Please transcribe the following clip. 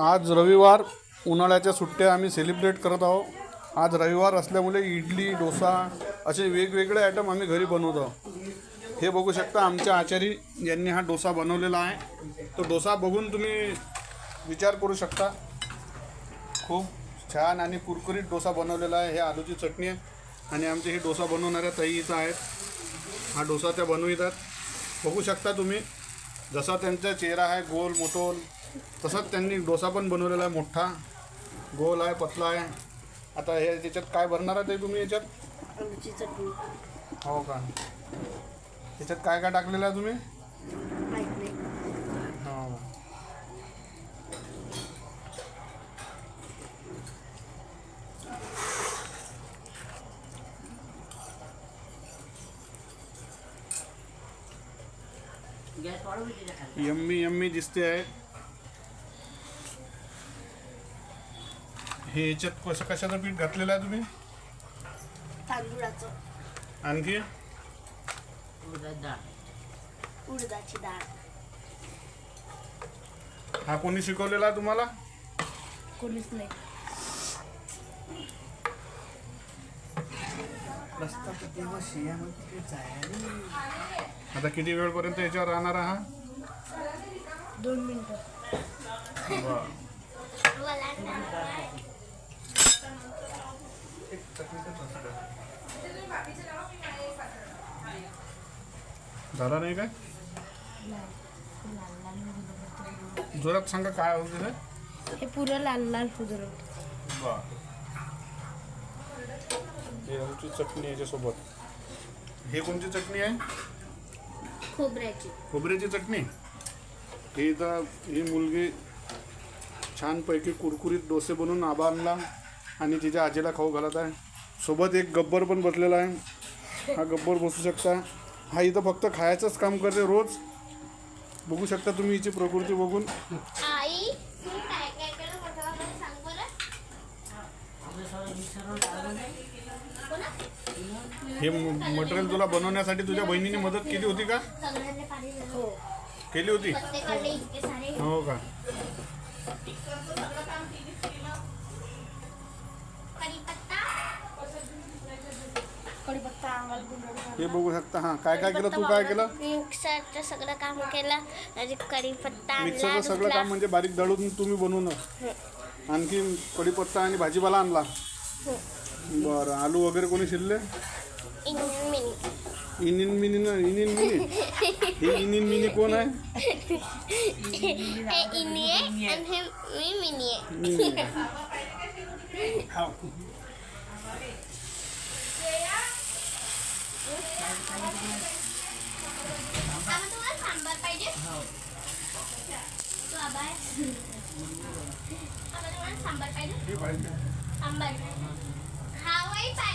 आज रविवार, उन्हाळ्याच्या सुट्ट्या आम्ही सेलिब्रेट करत आहोत. आज रविवार असल्यामुळे इडली, डोसा असे वेगवेगळे आयटम आम्ही घरी बनवतो. हे बघू शकता आमच्या आचारी यांनी हा डोसा बनवलेला आहे. तो डोसा बघून तुम्ही विचार करू शकता. खूप छान आणि कुरकुरीत डोसा बनवलेला आहे. हे आलूची चटणी आहे आणि आमचे हे डोसा बनवणाऱ्या ताई इथं आहेत. हा डोसा त्या बनवितात. बघू शकता तुम्ही, जसा त्यांचा चेहरा आहे गोल मोठोल, तसंच त्यांनी डोसा पण बनवलेला आहे. मोठा गोल आहे, पतला आहे. आता हे त्याच्यात काय भरणार आहे ते तुम्ही याच्यात? आलूची चटणी. हो का? त्याच्यात काय काय टाकलेलं आहे तुम्ही? माहित नाही. हो. यम्मी यम्मी दिसते आहे. हे याच्यात कशाचं पीठ घातलेलं आहे तुम्ही? तांदूळाचं. आणखी उडदाची डाळ. हा कोणी शिकवलेला आहे तुम्हाला? कोणीच नाही. आता किती वेळपर्यंत याच्यावर राहणार हा? 2 मिनिटं. बरं. झाला नाही काय? जोरात सांगा काय होतं ते? हे पुरं लाल लाल फुदर. बरं. हे आमची चटणी याच्यासोबत. हे कोणती चटणी आहे? खोबऱ्याची. खोबऱ्याची चटणी. हे तर ही मुलगी छानपैकी कुरकुरीत डोसे बनवून आबांना आणि तिच्या आजीला खाऊ घालत आहे. सोबत एक गब्बर पण बसलेला आहे. हा गब्बर बसू शकता. हा इथं फक्त खायचंच काम करते रोज. बघू शकता तुम्ही हिची प्रकृती बघून. आई तू काय काय केलं मला सांग बरं. हे मटेरियल तुला बनवण्यासाठी तुझ्या बहिणीने मदत केली होती का? हो. केली होती? हो का? कढीपत्ता अंगात गुंडाळून. हे बघू शकता. हा काय काय केलं तू? काय केलं? मिक्सरचं सगळं काम केलं आणि कढीपत्ता मिक्सरचं सगळं काम म्हणजे बारीक दळून तुम्ही बनवून. आणखी कढीपत्ता आणि भाजीपाला आणला. बरं. आलू वगैरे कोणी शिरले? इनिन मिनी ना इनिन मिनी. हे इनिन मिनी कोण आहे? हे इनी आहे आणि हे मी मिनी आहे. मिनी. सांबार पाहिजे? सांबार पाहिजे? सांबार हा वही पाहिजे.